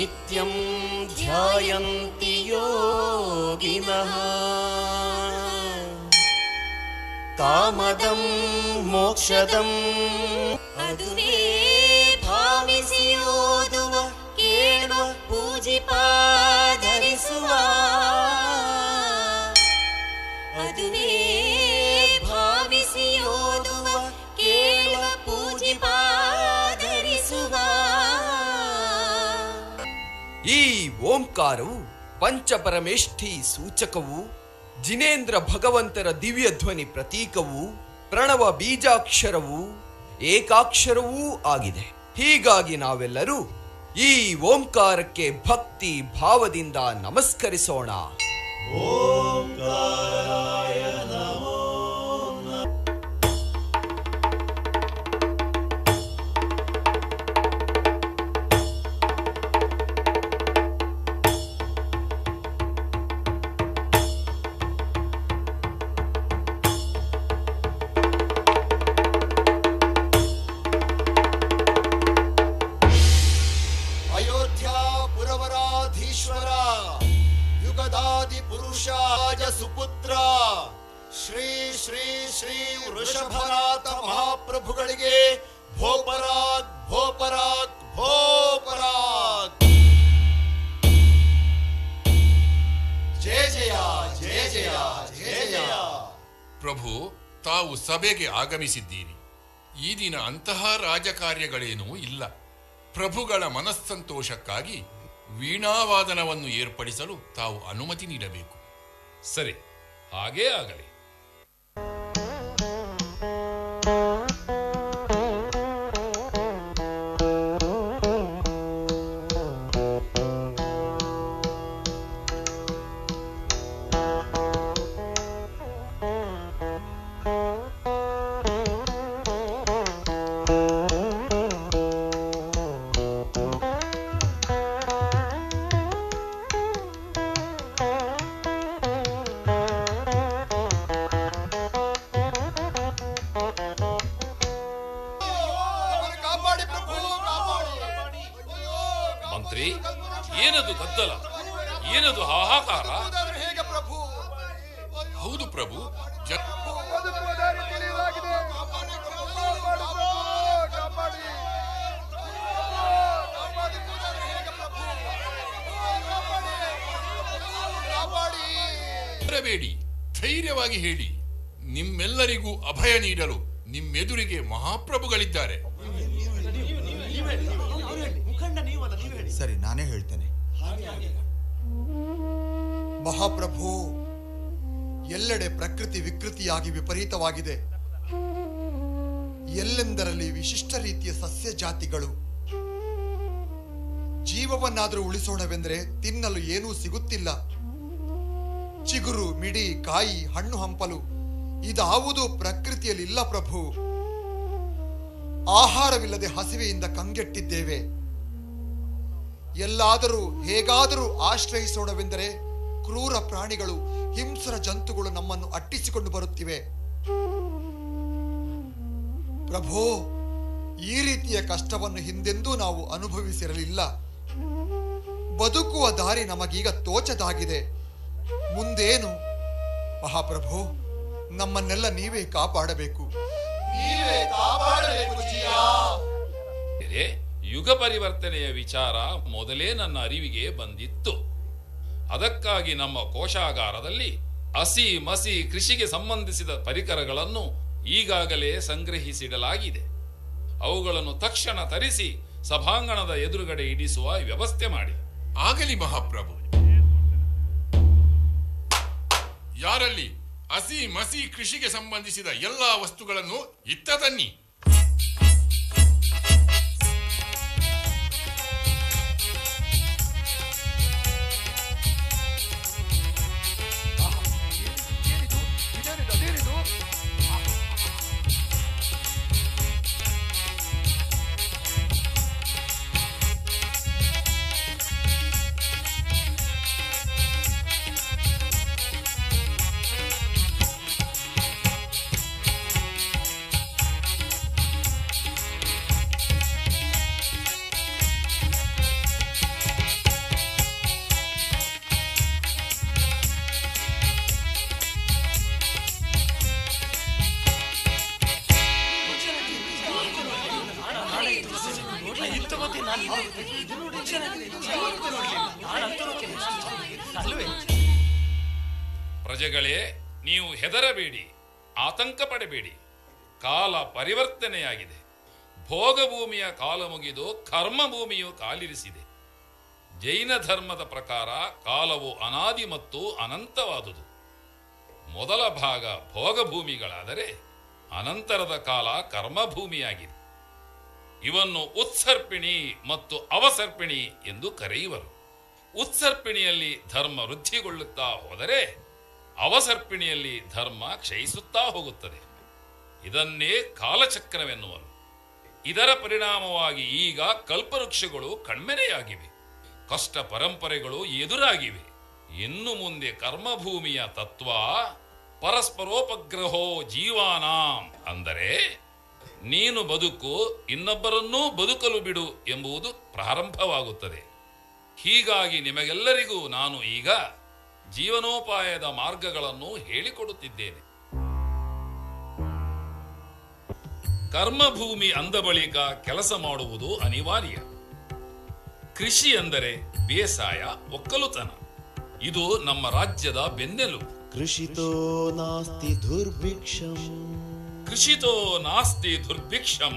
ನಿತ್ಯಂ ಧ್ಯಾಯಂತಿ ಯೋಗಿನಃ ಕಾಮದಂ ಮೋಕ್ಷದಂ ಅದುವೇ ಭಾವಿಸಿ ಓದುವ ಕೇಳುವ ಪೂಜಿಪ ಧರಿಸುವ ಅದುವೇ ಭಾವಿಸಿ ಓದುವ ಕೇಳುವ ಪೂಜಿಪ ಧರಿಸುವ. ಈ ಓಂಕಾರವು ಪಂಚಪರಮೇಷ್ಠಿ ಸೂಚಕವು, ಜಿನೇಂದ್ರ ಭಗವಂತರ ದಿವ್ಯ ಧ್ವನಿ ಪ್ರತೀಕವು, ಪ್ರಣವ ಬೀಜಾಕ್ಷರವು, ಏಕಾಕ್ಷರವೂ ಆಗಿದೆ. ಹೀಗಾಗಿ ನಾವೆಲ್ಲರೂ ಈ ಓಂಕಾರಕ್ಕೆ ಭಕ್ತಿ ಭಾವದಿಂದ ನಮಸ್ಕರಿಸೋಣ. ಓಂಕಾರಾಯ ನಮೋ ಸುಪುತ್ರ ಶ್ರೀ ಶ್ರೀ ಶ್ರೀ ವೃಷಭನಾಥ ಮಹಾಪ್ರಭುಗಳಿಗೆ ಭೋಪರಾಗ್ ಭೋಪರಾಗ್ ಭೋಪರಾಗ್. ಜಯ ಜಯ ಜಯ ಜಯ ಜಯ ಜಯ. ಪ್ರಭು, ತಾವು ಸಭೆಗೆ ಆಗಮಿಸಿದ್ದೀರಿ. ಈ ದಿನ ಅಂತಹ ರಾಜಕಾರ್ಯಗಳೇನೂ ಇಲ್ಲ. ಪ್ರಭುಗಳ ಮನಸ್ಸಂತೋಷಕ್ಕಾಗಿ ವೀಣಾವಾದನವನ್ನು ಏರ್ಪಡಿಸಲು ತಾವು ಅನುಮತಿ ನೀಡಬೇಕು. ಸರಿ, ಹಾಗೇ ಆಗಲಿ. ಮಂತ್ರಿ, ಏನದು ಗದ್ದಲ, ಏನದು ಹಾಹಾಕಾರ? ಹೌದು ಪ್ರಭು, ಬರಬೇಡಿ, ಧೈರ್ಯವಾಗಿ ಹೇಳಿ. ನಿಮ್ಮೆಲ್ಲರಿಗೂ ಅಭಯ ನೀಡಲು ನಿಮ್ಮೆದುರಿಗೆ ಮಹಾಪ್ರಭುಗಳಿದ್ದಾರೆ. ಸರಿ, ನಾನೇ ಹೇಳ್ತೇನೆ. ಮಹಾಪ್ರಭು, ಎಲ್ಲೆಡೆ ಪ್ರಕೃತಿ ವಿಕೃತಿಯಾಗಿ ವಿಪರೀತವಾಗಿದೆ. ಎಲ್ಲೆಂದರಲ್ಲಿ ವಿಶಿಷ್ಟ ರೀತಿಯ ಸಸ್ಯ ಜಾತಿಗಳು. ಜೀವವನ್ನಾದರೂ ಉಳಿಸೋಣವೆಂದರೆ ತಿನ್ನಲು ಏನೂ ಸಿಗುತ್ತಿಲ್ಲ. ಚಿಗುರು, ಮಿಡಿ, ಕಾಯಿ, ಹಣ್ಣು ಹಂಪಲು ಇದಾವುದೂ ಪ್ರಕೃತಿಯಲ್ಲಿ ಇಲ್ಲ ಪ್ರಭು. ಆಹಾರವಿಲ್ಲದೆ ಹಸಿವೆಯಿಂದ ಕಂಗೆಟ್ಟಿದ್ದೇವೆ. ಎಲ್ಲಾದರೂ ಹೇಗಾದರೂ ಆಶ್ರಯಿಸೋಣವೆಂದರೆ ಕ್ರೂರ ಪ್ರಾಣಿಗಳು, ಹಿಂಸ್ರ ಜಂತುಗಳು ನಮ್ಮನ್ನು ಅಟ್ಟಿಸಿಕೊಂಡು ಬರುತ್ತಿವೆ. ಪ್ರಭು, ಈ ರೀತಿಯ ಕಷ್ಟವನ್ನು ಹಿಂದೆಂದೂ ನಾವು ಅನುಭವಿಸಿರಲಿಲ್ಲ. ಬದುಕುವ ದಾರಿ ನಮಗೀಗ ತೋಚದಾಗಿದೆ. ಮುಂದೇನು? ಮಹಾಪ್ರಭು, ನಮ್ಮನ್ನೆಲ್ಲ ನೀವೇ ಕಾಪಾಡಬೇಕು. ಯುಗ ಪರಿವರ್ತನೆಯ ವಿಚಾರ ಮೊದಲೇ ನನ್ನ ಅರಿವಿಗೆ ಬಂದಿತ್ತು. ಅದಕ್ಕಾಗಿ ನಮ್ಮ ಕೋಶಾಗಾರದಲ್ಲಿ ಹಸಿ ಮಸಿ ಕೃಷಿಗೆ ಸಂಬಂಧಿಸಿದ ಪರಿಕರಗಳನ್ನು ಈಗಾಗಲೇ ಸಂಗ್ರಹಿಸಿಡಲಾಗಿದೆ. ಅವುಗಳನ್ನು ತಕ್ಷಣ ತರಿಸಿ ಸಭಾಂಗಣದ ಎದುರುಗಡೆ ಇಡಿಸುವ ವ್ಯವಸ್ಥೆ ಮಾಡಿ. ಆಗಲಿ ಮಹಾಪ್ರಭು. ಯಾರಲ್ಲಿ ಹಸಿ ಮಸಿ ಕೃಷಿಗೆ ಸಂಬಂಧಿಸಿದ ಎಲ್ಲಾ ವಸ್ತುಗಳನ್ನು ಇತ್ತ ತನ್ನಿ. ಪ್ರಜೆಗಳೇ, ನೀವು ಹೆದರಬೇಡಿ, ಆತಂಕ ಪಡಬೇಡಿ. ಕಾಲ ಪರಿವರ್ತನೆಯಾಗಿದೆ. ಭೋಗಭೂಮಿಯ ಕಾಲ ಮುಗಿದು ಕರ್ಮಭೂಮಿಯು ಕಾಲಿರಿಸಿದೆ. ಜೈನ ಧರ್ಮದ ಪ್ರಕಾರ ಕಾಲವು ಅನಾದಿ ಮತ್ತು ಅನಂತವಾದುದು. ಮೊದಲ ಭಾಗ ಭೋಗಭೂಮಿಗಳಾದರೆ ಅನಂತರದ ಕಾಲ ಕರ್ಮಭೂಮಿಯಾಗಿದೆ. ಇವನ್ನು ಉತ್ಸರ್ಪಿಣಿ ಮತ್ತು ಅವಸರ್ಪಿಣಿ ಎಂದು ಕರೆಯುವರು. ಉತ್ಸರ್ಪಿಣಿಯಲ್ಲಿ ಧರ್ಮ ವೃದ್ಧಿಗೊಳ್ಳುತ್ತಾ ಹೋದರೆ ಅವಸರ್ಪಿಣಿಯಲ್ಲಿ ಧರ್ಮ ಕ್ಷಯಿಸುತ್ತಾ ಹೋಗುತ್ತದೆ. ಇದನ್ನೇ ಕಾಲಚಕ್ರವೆನ್ನುವರು. ಇದರ ಪರಿಣಾಮವಾಗಿ ಈಗ ಕಲ್ಪವೃಕ್ಷಗಳು ಕಣ್ಮೆರೆಯಾಗಿವೆ, ಕಷ್ಟ ಪರಂಪರೆಗಳು ಎದುರಾಗಿವೆ. ಇನ್ನು ಮುಂದೆ ಕರ್ಮಭೂಮಿಯ ತತ್ವ ಪರಸ್ಪರೋಪಗ್ರಹೋ ಜೀವಾನಾಂ, ಅಂದರೆ ನೀನು ಬದುಕು, ಇನ್ನೊಬ್ಬರನ್ನೂ ಬದುಕಲು ಬಿಡು ಎಂಬುದು ಪ್ರಾರಂಭವಾಗುತ್ತದೆ. ಹೀಗಾಗಿ ನಿಮಗೆಲ್ಲರಿಗೂ ನಾನು ಈಗ ಜೀವನೋಪಾಯದ ಮಾರ್ಗಗಳನ್ನು ಹೇಳಿಕೊಡುತ್ತಿದ್ದೇನೆ. ಕರ್ಮಭೂಮಿ ಅಂದ ಬಳಿಕ ಕೆಲಸ ಮಾಡುವುದು ಅನಿವಾರ್ಯ. ಕೃಷಿ ಅಂದರೆ ಬೇಸಾಯ, ಒಕ್ಕಲುತನ. ಇದು ನಮ್ಮ ರಾಜ್ಯದ ಬೆನ್ನೆಲುಬು. ಕೃಷಿತೋ ನಾಸ್ತಿ ದುರ್ಭಿಕ್ಷಂ. ಕೃಷಿತೋ ನಾಸ್ತಿ ದುರ್ಭಿಕ್ಷಂ.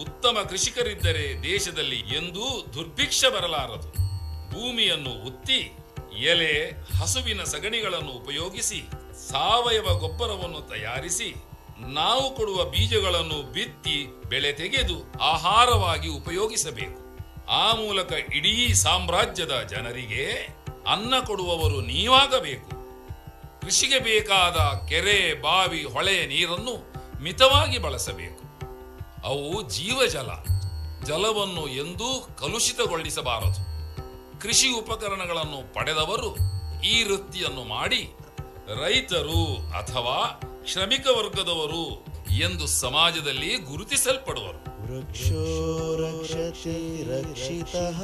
ಉತ್ತಮ ಕೃಷಿಕರಿದ್ದರೆ ದೇಶದಲ್ಲಿ ಎಂದೂ ದುರ್ಭಿಕ್ಷ ಬರಲಾರದು. ಭೂಮಿಯನ್ನು ಉತ್ತಿ ಎಲೆ, ಹಸುವಿನ ಸಗಣಿಗಳನ್ನು ಉಪಯೋಗಿಸಿ ಸಾವಯವ ಗೊಬ್ಬರವನ್ನು ತಯಾರಿಸಿ ನಾವು ಕೊಡುವ ಬೀಜಗಳನ್ನು ಬಿತ್ತಿ ಬೆಳೆ ತೆಗೆದು ಆಹಾರವಾಗಿ ಉಪಯೋಗಿಸಬೇಕು. ಆ ಮೂಲಕ ಇಡೀ ಸಾಮ್ರಾಜ್ಯದ ಜನರಿಗೆ ಅನ್ನ ಕೊಡುವವರು ನೀವಾಗಬೇಕು. ಕೃಷಿಗೆ ಬೇಕಾದ ಕೆರೆ, ಬಾವಿ, ಹೊಳೆಯ ನೀರನ್ನು ಮಿತವಾಗಿ ಬಳಸಬೇಕು. ಅವು ಜೀವಜಲ. ಜಲವನ್ನು ಎಂದೂ ಕಲುಷಿತಗೊಳಿಸಬಾರದು. ಕೃಷಿ ಉಪಕರಣಗಳನ್ನು ಪಡೆದವರು ಈ ವೃತ್ತಿಯನ್ನು ಮಾಡಿ ರೈತರು ಅಥವಾ ಶ್ರಮಿಕ ವರ್ಗದವರು ಎಂದು ಸಮಾಜದಲ್ಲಿ ಗುರುತಿಸಲ್ಪಡುವರು. ವೃಕ್ಷೋ ರಕ್ಷತೆ ರಕ್ಷಿತಃ.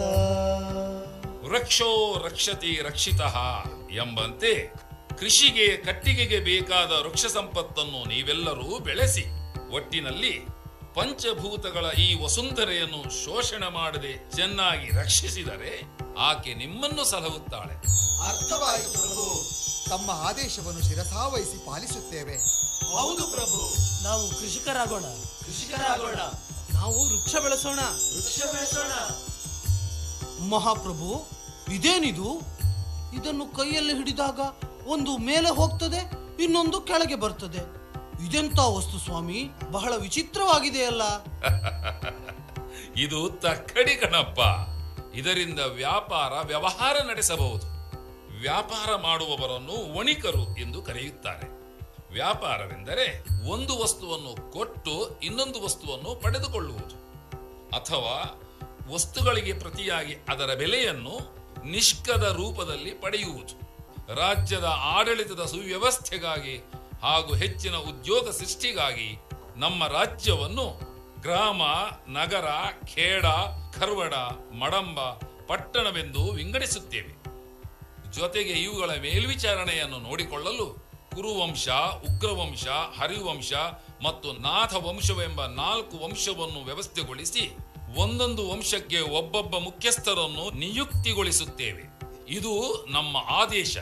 ವೃಕ್ಷೋ ರಕ್ಷತಿ ರಕ್ಷಿತಃ ಎಂಬಂತೆ ಕೃಷಿಗೆ, ಕಟ್ಟಿಗೆಗೆ ಬೇಕಾದ ವೃಕ್ಷ ಸಂಪತ್ತನ್ನು ನೀವೆಲ್ಲರೂ ಬೆಳೆಸಿ ಒಟ್ಟಿನಲ್ಲಿ ಪಂಚಭೂತಗಳ ಈ ವಸುಂಧರೆಯನ್ನು ಶೋಷಣೆ ಮಾಡದೆ ಚೆನ್ನಾಗಿ ರಕ್ಷಿಸಿದರೆ ಆಕೆ ನಿಮ್ಮನ್ನು ಸಲಹುತ್ತಾಳೆ. ಅರ್ಥವಾಯಿತು ಪ್ರಭು. ತಮ್ಮ ಆದೇಶವನ್ನು ಶಿರಸಾವಹಿಸಿ ಪಾಲಿಸುತ್ತೇವೆ. ಹೌದು ಪ್ರಭು, ನಾವು ಕೃಷಿಕರಾಗೋಣ. ನಾವು ವೃಕ್ಷ ಬೆಳೆಸೋಣ. ಮಹಾಪ್ರಭು, ಇದೇನಿದು? ಇದನ್ನು ಕೈಯಲ್ಲಿ ಹಿಡಿದಾಗ ಒಂದು ಮೇಲೆ ಹೋಗ್ತದೆ, ಇನ್ನೊಂದು ಕೆಳಗೆ ಬರ್ತದೆ. ಇದೆಂತ ವಸ್ತು ಸ್ವಾಮಿ? ಬಹಳ ವಿಚಿತ್ರವಾಗಿದೆಯಲ್ಲ. ಇದು ತಕ್ಕಡಿ ಕಣಪ್ಪ. ಇದರಿಂದ ವ್ಯವಹಾರ ನಡೆಸಬಹುದು. ವ್ಯಾಪಾರ ಮಾಡುವವರನ್ನು ವಣಿಕರು ಎಂದು ಕರೆಯುತ್ತಾರೆ. ವ್ಯಾಪಾರವೆಂದರೆ ಒಂದು ವಸ್ತುವನ್ನು ಕೊಟ್ಟು ಇನ್ನೊಂದು ವಸ್ತುವನ್ನು ಪಡೆದುಕೊಳ್ಳುವುದು, ಅಥವಾ ವಸ್ತುಗಳಿಗೆ ಪ್ರತಿಯಾಗಿ ಅದರ ಬೆಲೆಯನ್ನು ನಿಷ್ಕದ ರೂಪದಲ್ಲಿ ಪಡೆಯುವುದು. ರಾಜ್ಯದ ಆಡಳಿತದ ಸುವ್ಯವಸ್ಥೆಗಾಗಿ ಹಾಗೂ ಹೆಚ್ಚಿನ ಉದ್ಯೋಗ ಸೃಷ್ಟಿಗಾಗಿ ನಮ್ಮ ರಾಜ್ಯವನ್ನು ಗ್ರಾಮ, ನಗರ, ಖೇಡ, ಖರ್ವಡ, ಮಡಂಬ, ಪಟ್ಟಣವೆಂದು ವಿಂಗಡಿಸುತ್ತೇವೆ. ಜೊತೆಗೆ ಇವುಗಳ ಮೇಲ್ವಿಚಾರಣೆಯನ್ನು ನೋಡಿಕೊಳ್ಳಲು ಕುರುವಂಶ, ಉಗ್ರವಂಶ, ಹರಿವಂಶ ಮತ್ತು ನಾಥ ವಂಶವೆಂಬ 4 ವಂಶವನ್ನು ವ್ಯವಸ್ಥೆಗೊಳಿಸಿ ಒಂದೊಂದು ವಂಶಕ್ಕೆ ಒಬ್ಬೊಬ್ಬ ಮುಖ್ಯಸ್ಥರನ್ನು ನಿಯುಕ್ತಿಗೊಳಿಸುತ್ತೇವೆ. ಇದು ನಮ್ಮ ಆದೇಶ.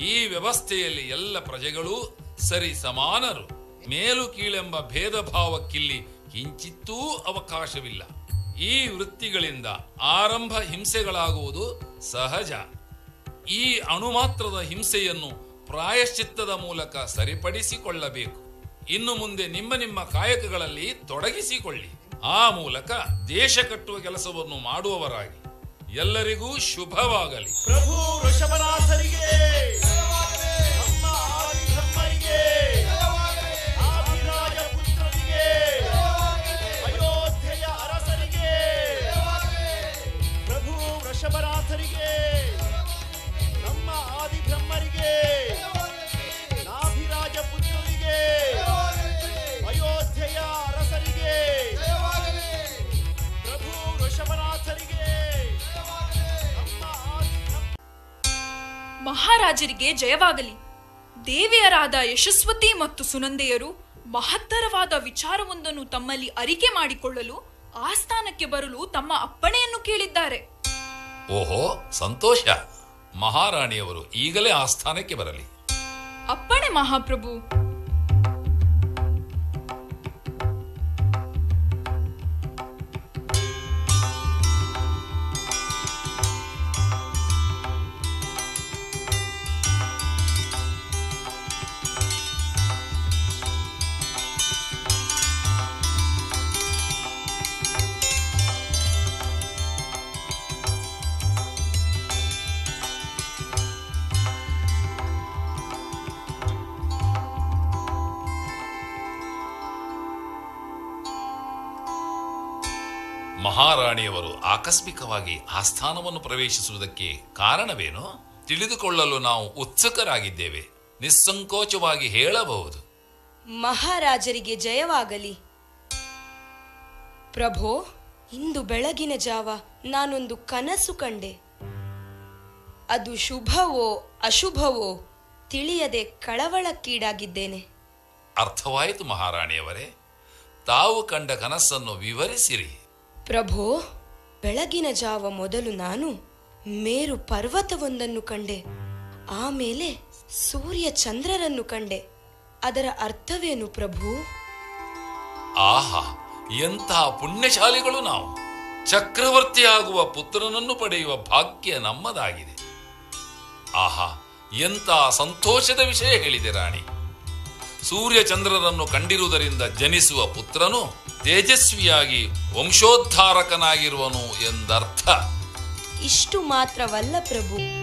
ಈ ವ್ಯವಸ್ಥೆಯಲ್ಲಿ ಎಲ್ಲ ಪ್ರಜೆಗಳು ಸರಿ ಸಮಾನರು. ಮೇಲು ಕೀಳೆಂಬ ಭೇದ ಭಾವಕ್ಕಿಲ್ಲಿ ಕಿಂಚಿತ್ತೂ ಅವಕಾಶವಿಲ್ಲ. ಈ ವೃತ್ತಿಗಳಿಂದ ಆರಂಭ ಹಿಂಸೆಗಳಾಗುವುದು ಸಹಜ. ಈ ಅಣುಮಾತ್ರದ ಹಿಂಸೆಯನ್ನು ಪ್ರಾಯಶ್ಚಿತ್ತದ ಮೂಲಕ ಸರಿಪಡಿಸಿಕೊಳ್ಳಬೇಕು. ಇನ್ನು ಮುಂದೆ ನಿಮ್ಮ ನಿಮ್ಮ ಕಾಯಕಗಳಲ್ಲಿ ತೊಡಗಿಸಿಕೊಳ್ಳಿ. ಆ ಮೂಲಕ ದೇಶ ಕಟ್ಟುವ ಕೆಲಸವನ್ನು ಮಾಡುವವರಾಗಿ. ಎಲ್ಲರಿಗೂ ಶುಭವಾಗಲಿ. ಪ್ರಭು ವೃಷಭನಾಥರಿಗೆ, ನಮ್ಮ ಆದಿಧರ್ಮರಿಗೆ, ಆದಿರಾಜ ಪುತ್ರರಿಗೆ, ಅಯೋಧ್ಯೆಯ ಅರಸರಿಗೆ, ಪ್ರಭು ವೃಷಭನಾಥರಿಗೆ, ನಮ್ಮ ಆದಿಬ್ರಹ್ಮರಿಗೆ, ನಾಭಿರಾಜ ಪುತ್ರರಿಗೆ, ಅಯೋಧ್ಯೆಯ ಅರಸರಿಗೆ, ಪ್ರಭು ವೃಷಭನಾಥರಿಗೆ, ಮಹಾರಾಜರಿಗೆ ಜಯವಾಗಲಿ. ದೇವಿಯರಾದ ಯಶಸ್ವತಿ ಮತ್ತು ಸುನಂದೆಯರು ಮಹತ್ತರವಾದ ವಿಚಾರವೊಂದನ್ನು ತಮ್ಮಲ್ಲಿ ಅರಿಕೆ ಮಾಡಿಕೊಳ್ಳಲು ಆಸ್ಥಾನಕ್ಕೆ ಬರಲು ತಮ್ಮ ಅಪ್ಪಣೆಯನ್ನು ಕೇಳಿದ್ದಾರೆ. ಓಹೋ, ಸಂತೋಷ. ಮಹಾರಾಣಿಯವರು ಈಗಲೇ ಆಸ್ಥಾನಕ್ಕೆ ಬರಲಿ. ಅಪ್ಪಣೆ ಮಹಾಪ್ರಭು. ಮಹಾರಾಣಿಯವರು ಆಕಸ್ಮಿಕವಾಗಿ ಆಸ್ಥಾನವನ್ನು ಪ್ರವೇಶಿಸುವುದಕ್ಕೆ ಕಾರಣವೇನು ತಿಳಿದುಕೊಳ್ಳಲು ನಾವು ಉತ್ಸುಕರಾಗಿದ್ದೇವೆ. ನಿಸ್ಸಂಕೋಚವಾಗಿ ಹೇಳಬಹುದು. ಮಹಾರಾಜರಿಗೆ ಜಯವಾಗಲಿ. ಪ್ರಭೋ, ಇಂದು ಬೆಳಗಿನ ಜಾವ ನಾನೊಂದು ಕನಸು ಕಂಡೆ. ಅದು ಶುಭವೋ ಅಶುಭವೋ ತಿಳಿಯದೆ ಕಳವಳಕ್ಕೀಡಾಗಿದ್ದೇನೆ. ಅರ್ಥವಾಯಿತು ಮಹಾರಾಣಿಯವರೇ. ತಾವು ಕಂಡ ಕನಸನ್ನು ವಿವರಿಸಿರಿ. ಪ್ರಭೋ, ಬೆಳಗಿನ ಜಾವ ಮೊದಲು ನಾನು ಮೇರು ಪರ್ವತವೊಂದನ್ನು ಕಂಡೆ. ಆಮೇಲೆ ಸೂರ್ಯ ಚಂದ್ರರನ್ನು ಕಂಡೆ. ಅದರ ಅರ್ಥವೇನು ಪ್ರಭು? ಆಹಾ, ಎಂತಹ ಪುಣ್ಯಶಾಲಿಗಳು ನಾವು. ಚಕ್ರವರ್ತಿಯಾಗುವ ಪುತ್ರನನ್ನು ಪಡೆಯುವ ಭಾಗ್ಯ ನಮ್ಮದಾಗಿದೆ. ಆಹಾ, ಎಂತಹ ಸಂತೋಷದ ವಿಷಯ ಹೇಳಿದೆ ರಾಣಿ. ಸೂರ್ಯಚಂದ್ರರನ್ನು ಕಂಡಿರುವುದರಿಂದ ಜನಿಸುವ ಪುತ್ರನು ತೇಜಸ್ವಿಯಾಗಿ ವಂಶೋದ್ಧಾರಕನಾಗಿರುವನು ಎಂದರ್ಥ. ಇಷ್ಟು ಮಾತ್ರವಲ್ಲ ಪ್ರಭು,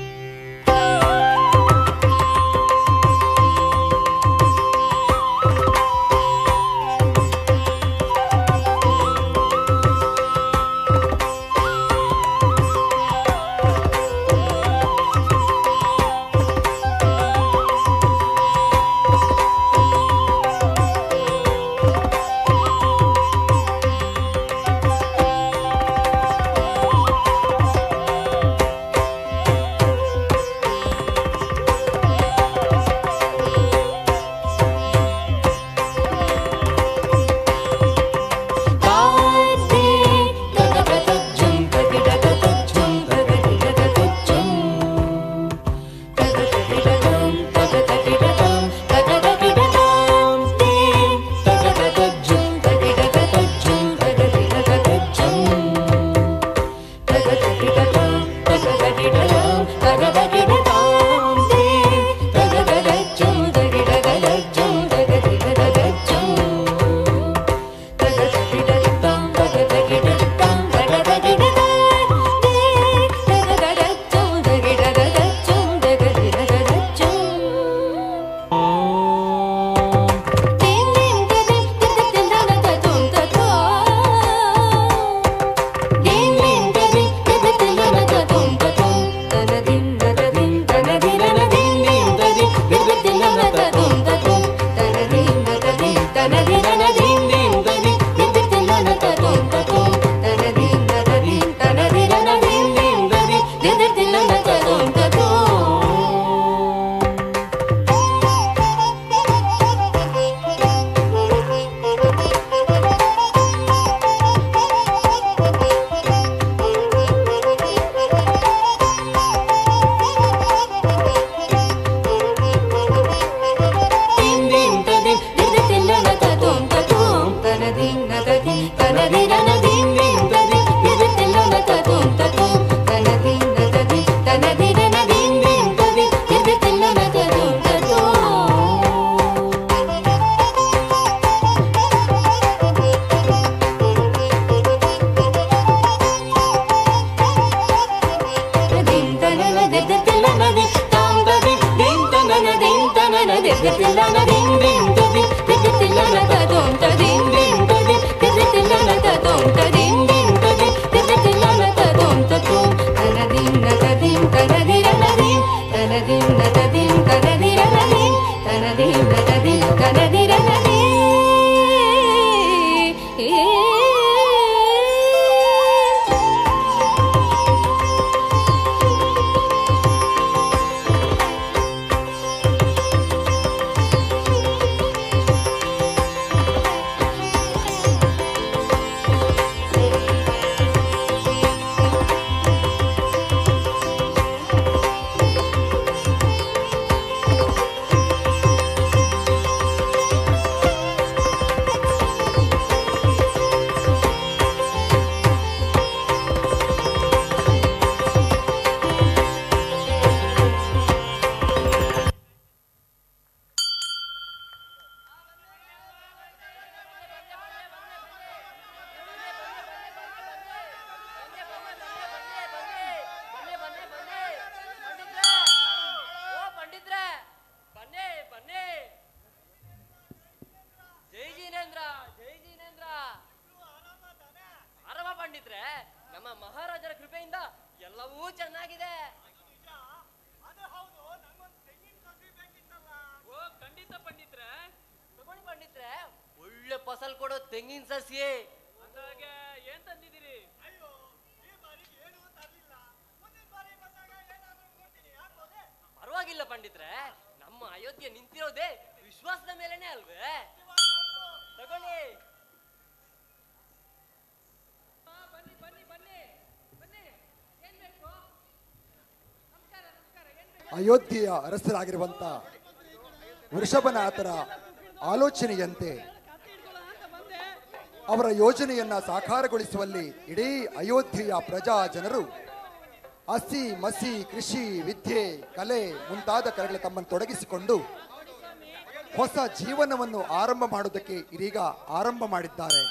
ತೆಂಗಿನ ಸಸಿಯೇ. ಅಂದಾಗೆ ಏನ್ ತಂದಿದ್ದೀರಿ? ಪರವಾಗಿಲ್ಲ ಪಂಡಿತ್ರೆ, ನಮ್ಮ ಅಯೋಧ್ಯೆ ನಿಂತಿರೋದೇ ವಿಶ್ವಾಸದ ಮೇಲೆನೆ ಅಲ್ವೇ? ತಗೊಳ್ಳಿ. ಬನ್ನಿ ಬನ್ನಿ ಬನ್ನಿ ಬನ್ನಿ. ಏನ್ ಬೇಕು? ನಮಸ್ಕಾರ ನಮಸ್ಕಾರ. ಏನ್ ಬೇಕು? ಅಯೋಧ್ಯೆಯ ಅರಸರಾಗಿರುವಂತ ವೃಷಭನಾಥರ ಆಲೋಚನೆಯಂತೆ ಅವರ ಯೋಜನೆಯನ್ನ ಸಾಕಾರಗೊಳಿಸುವಲ್ಲಿ ಇಡೀ ಅಯೋಧ್ಯೆಯ ಪ್ರಜಾ ಜನರು ಹಸಿ ಮಸಿ ಕೃಷಿ ವಿದ್ಯೆ ಕಲೆ ಮುಂತಾದ ಕಲೆಗಳ ತಮ್ಮನ್ನು ತೊಡಗಿಸಿಕೊಂಡು ಹೊಸ ಜೀವನವನ್ನು ಆರಂಭ ಮಾಡುವುದಕ್ಕೆ ಇದೀಗ ಆರಂಭ ಮಾಡಿದ್ದಾರೆ.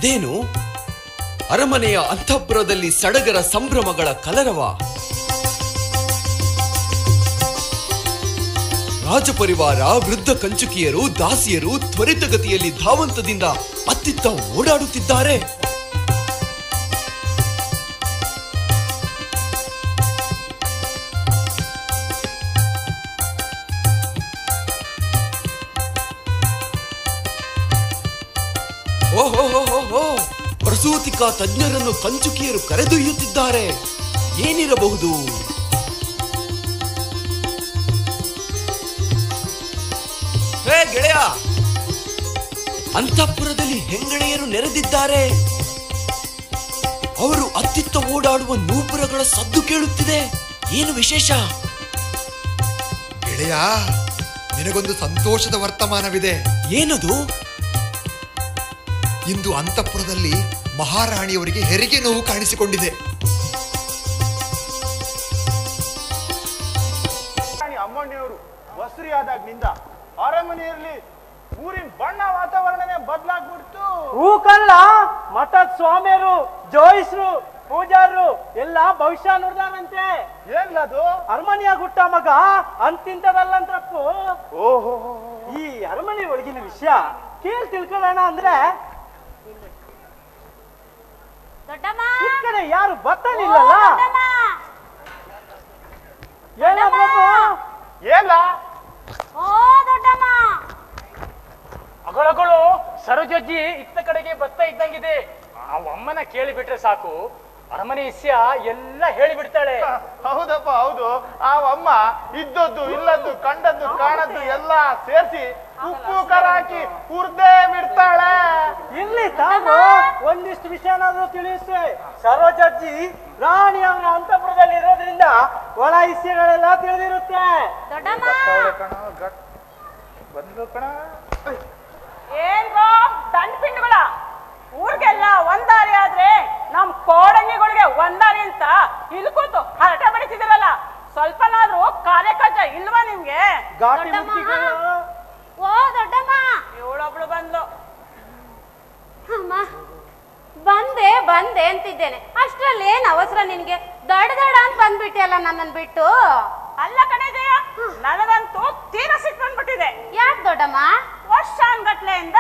ಇದೇನು ಅರಮನೆಯ ಅಂತಃಪುರದಲ್ಲಿ ಸಡಗರ ಸಂಭ್ರಮಗಳ ಕಲರವ. ರಾಜಪರಿವಾರ, ವೃದ್ಧ ಕಂಚುಕಿಯರು, ದಾಸಿಯರು ತ್ವರಿತಗತಿಯಲ್ಲಿ ಧಾವಂತದಿಂದ ಅತ್ತಿತ್ತ ಓಡಾಡುತ್ತಿದ್ದಾರೆ. ಓಹೋ, ಪ್ರಸೂತಿಕಾ ತಜ್ಞರನ್ನು ಕಂಚುಕಿಯರು ಕರೆದೊಯ್ಯುತ್ತಿದ್ದಾರೆ. ಏನಿರಬಹುದು? ಹೇ ಗೆಳೆಯ, ಅಂತಃಪುರದಲ್ಲಿ ಹೆಂಗಳೆಯರು ನೆರೆದಿದ್ದಾರೆ. ಅವರು ಅತ್ತಿತ್ತ ಓಡಾಡುವ ನೂಪುರಗಳ ಸದ್ದು ಕೇಳುತ್ತಿದೆ. ಏನು ವಿಶೇಷ? ಗೆಳೆಯ, ನಿನಗೊಂದು ಸಂತೋಷದ ವರ್ತಮಾನವಿದೆ. ಏನದು? ಇಂದು ಅಂತಃಪುರದಲ್ಲಿ ಮಹಾರಾಣಿಯವರಿಗೆ ಹೆರಿಗೆ ನೋವು ಕಾಣಿಸಿಕೊಂಡಿದೆ. ಅಮ್ಮಣ್ಣಿಯವರು ವಸೂರಿ ಆದಾಗ್ನಿಂದ ಅರಮನೆಯಲ್ಲಿ ಊರಿನ ಬಣ್ಣ ವಾತಾವರಣನೇ ಬದಲಾಗ್ಬಿಡ್ತು. ಹೂಕಲ್ಲ ಮಠದ ಸ್ವಾಮಿಯರು, ಜೋಯಿಸ್ರು, ಪೂಜಾರರು ಎಲ್ಲ ಭವಿಷ್ಯ ನೋಡ್ದಾರಂತೆ. ಏನ್ಲದು? ಅರಮನೆಯ ಗುಟ್ಟ ಮಗ ಅಂತಿಂತದಲ್ಲಂತ್ರಪ್ಪು. ಓಹೋ, ಈ ಅರಮನೆ ಒಳಗಿನ ವಿಷಯ ಕೇಳಿ ತಿಳ್ಕೊಳ್ಳೋಣ ಅಂದ್ರೆ ಈ ಕಡೆ ಯಾರು ಬರ್ತಾನಿಲ್ಲಲ್ಲ. ಏನ ಅಗಳಗಳು ಸರೋಜಜ್ಜಿ ಇತ್ತ ಕಡೆಗೆ ಬರ್ತಾ ಇದ್ದಂಗಿದೆ. ಆ ಅಮ್ಮನ ಕೇಳಿಬಿಟ್ರೆ ಸಾಕು, ಅರಮನೆ ವಿಷಯ ಎಲ್ಲ ಹೇಳಿಬಿಡ್ತಾಳೆ. ಹೌದಪ್ಪ, ಹೌದು. ಆ ಅಮ್ಮ ಇದ್ದದ್ದು ಇಲ್ಲದ್ದು ಕಂಡದ್ದು ಕಾಣದ್ದು ಎಲ್ಲ ಸೇರಿಸಿ ಉಪ್ಪು ಖಾರ ಹಾಕಿ ಹುರ್ದೇ ಬಿಡ್ತಾಳೆ. ಇಲ್ಲಿ ತಾವು ಒಂದಿಷ್ಟು ವಿಷಯನಾದ್ರೂ ತಿಳಿಸಿ. ಸರೋಜಜ್ಜಿ ರಾಣಿ ಅವರ ಅಂತಃಪುರದಲ್ಲಿ ಇರೋದ್ರಿಂದ ಒಳ ವಿಷಯಗಳೆಲ್ಲ ತಿಳಿದಿರುತ್ತೆ. ಬಂದ್ರು ಕಣ. ಏನ್ರೋ ದಂಡ್ಪಿಂಡುಗಳ ಊರಿಗೆಲ್ಲ ಒಂದಾರಿ ಆದ್ರೆ ನಮ್ ಕೋಡಂಗಿಗಳಿಗೆ ಒಂದಾರಿ ಅಂತ ಇಲ್ಲಿ ಕೂತು ಹರಟೆ ಬಡಿತಿದಿರಲ್ಲ, ಸ್ವಲ್ಪನಾದ್ರೂ ಕಾರ್ಯಕರ್ತ ಇಲ್ವಾ ನಿಮ್ಗೆ? ಓ ದೊಡ್ಡಮ್ಮ, ಇವಳೊಬ್ಳು ಬಂದ್ಲು. ಅಮ್ಮ ಬಂದೆ ಬಂದೆ ಅಂತಿದ್ದೇನೆ, ಅಷ್ಟ್ರಲ್ಲಿ ಏನ್ ಅವಸರ ನಿನ್ಗೆ? ದಡ ಅಂತ ಬಂದ್ಬಿಟ್ಟಿಯಲ್ಲ ನನ್ನನ್ ಬಿಟ್ಟು. ಅಲ್ಲ ಕಣೆ ಜಯ, ನನಗಂತೂ ತೀರಾ ಸಿಟ್ಟು ಬಂದ್ಬಿಟ್ಟಿದೆ. ಯಾಕೆ ದೊಡ್ಡಮ್ಮ? ವರ್ಷಾನ್ಗಟ್ಲೆಯಿಂದ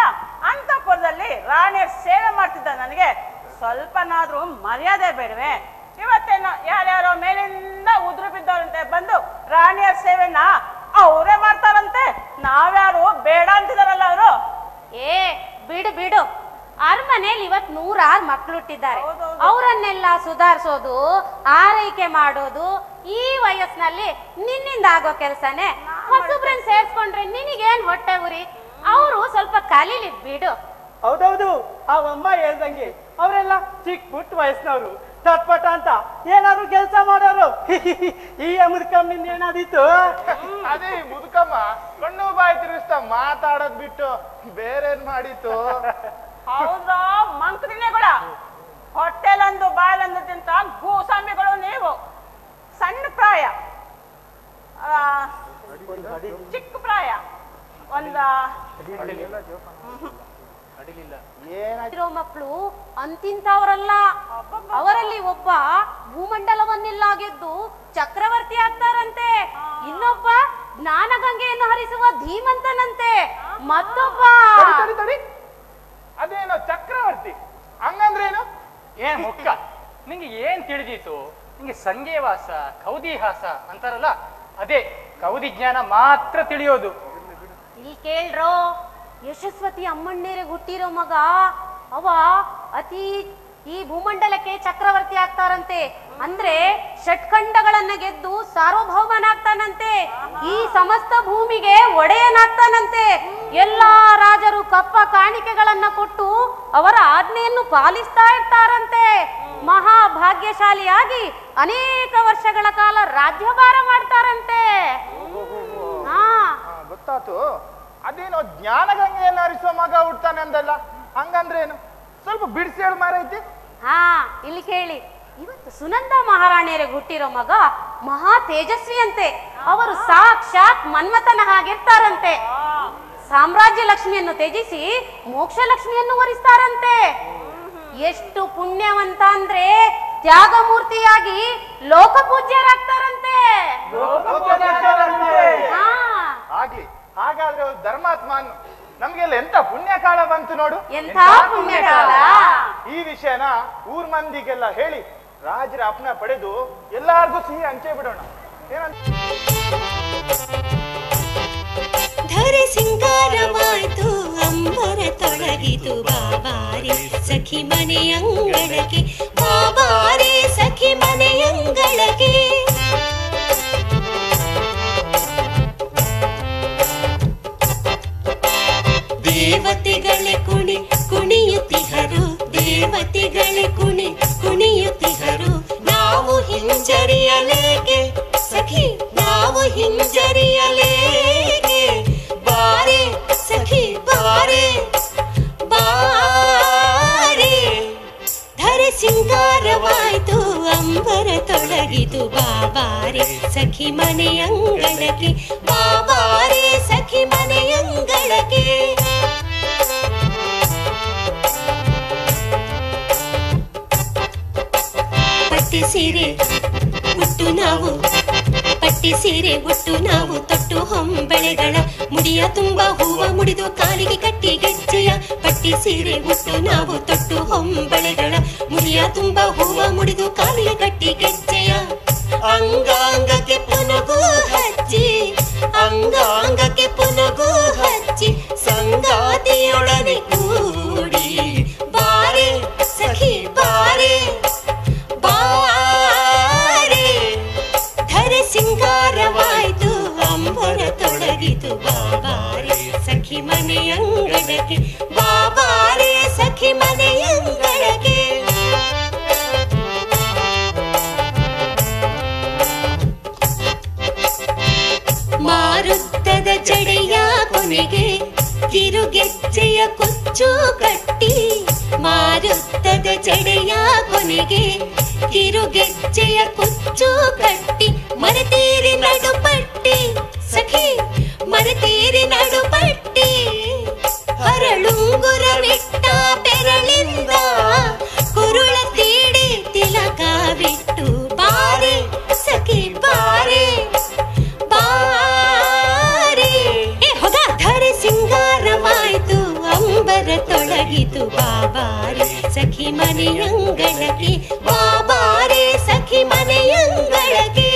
ಅಂತಃಪುರದಲ್ಲಿ ರಾಣಿಯರ್ ಸೇವೆ ಮಾಡ್ತಿದ್ದ ನನಗೆ ಸ್ವಲ್ಪನಾದ್ರೂ ಮರ್ಯಾದೆ ಬೇಡವೆ? ಇವತ್ತೇನೋ ಯಾರ್ಯಾರೋ ಮೇಲಿಂದ ಉದುರು ಬಿದ್ದವರಂತೆ ಬಂದು ರಾಣಿಯರ್ ಸೇವೆನ ಅವರೇ ಮಾಡ್ತಾರಂತೆ, ನಾವ್ಯಾರು ಬೇಡ ಅಂತಿದಾರಲ್ಲ ಅವರು. ಏ ಬಿಡು ಬಿಡು, ಅರಮನೇಲಿ ಇವತ್ 100 ಮಕ್ಳು ಹುಟ್ಟಿದ್ದಾರೆ. ಅವರನ್ನೆಲ್ಲ ಸುಧಾರಿಸೋದು, ಆರೈಕೆ ಮಾಡೋದು ಈ ವಯಸ್ಸಿನಲ್ಲಿ ನಿನ್ನಿಂದ ಆಗೋ ಕೆಲಸನೇ. ಹೊಸಬ್ರನ್ನ ಸೇರ್ಸ್ಕೊಂಡ್ರೆ ನಿನಗೇನ್ ಹೊಟ್ಟೆ ಉರಿ? ಅವರು ಸ್ವಲ್ಪ ಕಲೀಲಿ ಬಿಡು. ಹೌದೌದು, ಆ ಅಮ್ಮ ಹೇಳ್ದಂಗೆ ಅವರೆಲ್ಲ ಚಿಕ್ಕ ಪುಟ್ಟ ವಯಸ್ಸಿನವರು, ಚಟ್ಪಟ ಅಂತ ಏನಾದ್ರು ಕೆಲಸ ಮಾಡೋರು. ಈ ಮುದುಕಮ್ಮಿಂದ ಏನಾದಿತ್ತು? ಅದೇ ಮುದುಕಮ್ಮ ಕಣ್ಣು ಬಾಯಿ ತಿರುಗಿಸ್ತಾ ಮಾತಾಡೋದ್ ಬಿಟ್ಟು ಬೇರೇನ್ ಮಾಡಿತ್ತು? ಹೌದಾ ಮಂಕ್ರಿನೆಗಳ, ಹೊಟ್ಟೆಲಂದು ಬಾಯಲಂದು ತಿಂತ ಗೂಸಾಮಿಗಳು ನೀವು. ಸಣ್ಣ ಪ್ರಾಯ, ಚಿಕ್ಕ ಪ್ರಾಯ, ಇರೋ ಮಕ್ಕಳು ಅಂತಿಂತವರಲ್ಲ. ಅವರಲ್ಲಿ ಒಬ್ಬ ಭೂಮಂಡಲವನ್ನೆಲ್ಲ ಗೆದ್ದು ಚಕ್ರವರ್ತಿ ಆಗ್ತಾರಂತೆ, ಇನ್ನೊಬ್ಬ ಜ್ಞಾನಗಂಗೆಯನ್ನು ಹರಿಸುವ ಧೀಮಂತನಂತೆ, ಮತ್ತೊಬ್ಬ ಅದೇನೋ ಚಕ್ರವರ್ತಿ ಹಂಗಂದ್ರೇನು? ಏನ್ ಮುಕ್ಕ, ನಿಂಗೆ ಏನ್ ತಿಳಿದೀತು? ನಿಂಗೆ ಸಂಘೇವಾಸ ಕೌದಿಹಾಸ ಅಂತಾರಲ್ಲ, ಅದೇ ಕೌದಿ ಜ್ಞಾನ ಮಾತ್ರ ತಿಳಿಯೋದು. ಇಲ್ಲಿ ಕೇಳ್ರೋ, ಯಶಸ್ವತಿ ಅಮ್ಮಣ್ಣೇರಿಗೆ ಹುಟ್ಟಿರೋ ಮಗ ಅವ ಈ ಭೂಮಂಡಲಕ್ಕೆ ಚಕ್ರವರ್ತಿ ಆಗ್ತಾರಂತೆ. ಅಂದ್ರೆ ಷಟ್ಖಂಡಗಳನ್ನ ಗೆದ್ದು ಸಾರ್ವಭೌಮನಾಗ್ತಾನಂತೆ, ಈ ಸಮಸ್ತ ಭೂಮಿಗೆ ಒಡೆಯನಾಗ್ತಾನಂತೆ. ಎಲ್ಲಾ ರಾಜರು ಕಪ್ಪ ಕಾಣಿಕೆಗಳನ್ನ ಕೊಟ್ಟು ಅವರ ಆಜ್ಞೆಯನ್ನು ಪಾಲಿಸ್ತಾ ಇರ್ತಾರಂತೆ. ಮಹಾಭಾಗ್ಯಶಾಲಿಯಾಗಿ ಅನೇಕ ವರ್ಷಗಳ ಕಾಲ ರಾಜ್ಯಭಾರ ಮಾಡ್ತಾರಂತೆ. ಗೊತ್ತಾತು. ಅದೇನೋ ಜ್ಞಾನಗಂಗೆಯನ್ನು ಹರಿಸುವ ಮಗ ಹುಡ್ತಾನೆ ಅಂದಲ್ಲ, ಹಂಗಂದ್ರೇನು? ಸ್ವಲ್ಪ ಬಿಡಿಸಿ ಹೇಳಿ ಮಾರೈತಿ. ಇಲ್ಲಿ ಕೇಳಿ, ಇವತ್ತು ಸುನಂದ ಮಹಾರಾಣಿಯರಿಗೆ ಹುಟ್ಟಿರೋ ಮಗ ಮಹಾ ತೇಜಸ್ವಿಯಂತೆ. ಅವರು ಸಾಕ್ಷಾತ್ ಮನ್ಮಥನ ಸಾಮ್ರಾಜ್ಯ ಲಕ್ಷ್ಮಿಯನ್ನು ತ್ಯಜಿಸಿ ಮೋಕ್ಷ ಲಕ್ಷ್ಮಿಯನ್ನು ವರಿಸ್ತಾರಂತೆ. ಎಷ್ಟು ಪುಣ್ಯವಂತ ಅಂದ್ರೆ ತ್ಯಾಗಮೂರ್ತಿಯಾಗಿ ಲೋಕಪೂಜ್ಯರಾಗ್ತಾರಂತೆ. ಆಗ್ಲಿ, ಹಾಗಾದ್ರೆ ಧರ್ಮಾತ್ಮ ನಮ್ಗೆಲ್ಲ ಎಂತ ಪುಣ್ಯಕಾಲ ಬಂತು ನೋಡು. ಎಂಥ ಪುಣ್ಯಕಾಲ. ಈ ವಿಷಯನ ಊರ್ ಮಂದಿಗೆಲ್ಲ ಹೇಳಿ ರಾಜರ ಅಪ್ಪನ ಪಡೆದು ಎಲ್ಲಾರ್ಗೂ ಸಿಹಿ ಹಂಚೆ ಬಿಡೋಣ. ಧರೆ ಸಿಂಗಾರವಾಯ್ತು ಅಂಬರ ತೊಳಗಿತು ಬಾಬಾರೆ ಸಖಿ ಮನೆಯಂಗಳಕ್ಕೆ, ಬಾಬಾರೆ ಸಖಿ ಮನೆಯಂಗಳಕ್ಕೆ. ದೇವತೆಗಳೇ ಕುಣಿಯುತ್ತಿಹರು, ದೇವತೆಗಳೇ ಕುಣಿಯುತ್ತಿಹರು. ನಾವು ಹಿಂಜರಿಯಲೇಕೆ ಸಖಿ, ನಾವು ಹಿಂಜರಿಯಲೇಕೆ. ಬಾರೆ ಸಖಿ ಬಾರೆ ಬಾರೆ. ಧರೆ ಸಿಂಗಾರವಾಯ್ತು ಅಂಬರ ತೊಳಗಿತು ಬಾಬಾರೆ ಸಖಿ ಮನೆಯಂಗಳಕ್ಕೆ, ಬಾಬಾರೆ ಸಖಿ ಮನೆಯಂಗಳಕ್ಕೆ. ಪಟ್ಟಿ ಸೀರೆ ಉಟ್ಟು ನಾವು, ಪಟ್ಟಿ ಸೀರೆ ಉಟ್ಟು ನಾವು ತೊಟ್ಟು ಹೊಂಬಳೆಗಳ ಮುಡಿಯ ತುಂಬ ಹೂವ ಮುಡಿದು ಕಾಲಿಗೆ ಕಟ್ಟಿ ಗೆಜ್ಜೆಯ. ಪಟ್ಟಿ ಸೀರೆ ಉಟ್ಟು ನಾವು ತೊಟ್ಟು ಹೊಂಬಳೆಗಳ ಮುಡಿಯ ತುಂಬ ಹೂವ ಮುಡಿದು ಕಾಲಿಗೆ ಕಟ್ಟಿ ಗೆಜ್ಜೆಯ. ಅಂಗಾಂಗಕ್ಕೆ ಪುನಗು ಹಚ್ಚಿ, ಅಂಗಾಂಗಕ್ಕೆ ಪುನಗು ಹಚ್ಚಿ ಸಂಗಾತಿಯೊಡನೆ ಕೂಡಿ. ಬಾರೆ ಸಖಿ ಬಾರೆ ಬಾರೆ. ಧರೆ ಸಿಂಗಾರವಾಯ್ತು ಅಂಬರ ತೊಳಗಿತು ಬಾಬಾರೆ ಸಖಿ ಮನೆಯಂಗಳಕ್ಕೆ, ಬಾಬಾರೆ ಸಖಿ ಮನೆಯಂಗಳಕ್ಕೆ. ಮಾರುತ್ತದ ಜಡೆಯ ಕೊನೆಗೆ ಕಿರುಗೆಜ್ಜೆಯ ಕುಚ್ಚು ಕಟ್ಟಿ, ಮಾರುತ್ತದ ಜಡೆಯ ಕೊನೆಗೆ ಕಿರುಗೆಜ್ಜೆಯ ಕುಚ್ಚು ಕಟ್ಟಿ. ಮರೆತೀರಿ ನಡುಪಟ್ಟಿ ಸಖಿ, ಮರೆತೀರಿ ನಡುಪಟ್ಟಿ. ಹರಳುಂಗುರವಿಟ್ಟ ಬೆರಳಿಂದ ಕುರುಳ ತೀಡಿ ತಿಲಕವಿಟ್ಟು. ಬಾರೆ ಸಖಿ ಬಾರೆ ಬಾರೆ. ಹೊಗ ಧರೆ ಸಿಂಗಾರವಾಯ್ತು ಅಂಬರ ತೊಳಗಿತು ಬಾಬಾರೆ ಸಖಿ ಮನೆಯಂಗಳಕ್ಕೆ, ಬಾಬಾರೆ ಸಖಿ ಮನೆಯಂಗಳಕ್ಕೆ.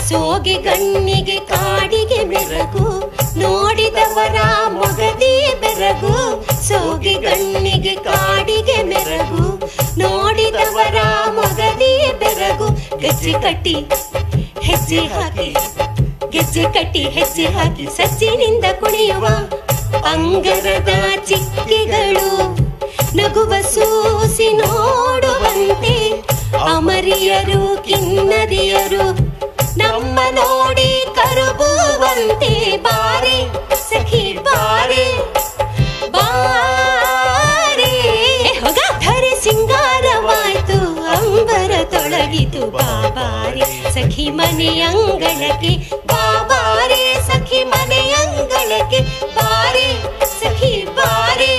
ಸೋಗೆ ಗಣ್ಣಿಗೆ ಕಾಡಿಗೆ ಮೆರಗು, ನೋಡಿದವರ ಮೊಗದಿ ಬೆರಗು. ಸೋಗೆ ಗಣ್ಣಿಗೆ ಕಾಡಿಗೆ ಮೆರಗು, ನೋಡಿದವರ ಮೊಗದಿ ಬೆರಗು. ಗೆಜ್ಜೆ ಕಟ್ಟಿ ಹೆಜ್ಜೆ ಹಾಕಿ, ಗೆಜ್ಜೆ ಕಟ್ಟಿ ಹೆಜ್ಜೆ ಹಾಕಿ ಸಜ್ಜಿನಿಂದ ಕುಣಿಯುವ ಅಂಗರದ ಚಿಕ್ಕಿಗಳು. ನಗುವ ಸೂಸಿ ನೋಡುವಂತೆ ಅಮರಿಯರು ಕಿನ್ನರಿಯರು ನಮ್ಮ ನೋಡಿ ಕರುಬುವಂತೆ. ಬಾರೆ ಸಖಿ ಬಾರೆ ಬಾರೆ. ಹೊಗ ಧರೆ ಸಿಂಗಾರವಾಯ್ತು ಅಂಬರ ತೊಳಗಿತು ಬಾಬಾರೆ ಸಖಿ ಮನೆಯಂಗಳಕ್ಕೆ, ಬಾಬಾರೆ ಸಖಿ ಮನೆಯಂಗಳಕ್ಕೆ. ಬಾರೆ ಸಖಿ ಬಾರೆ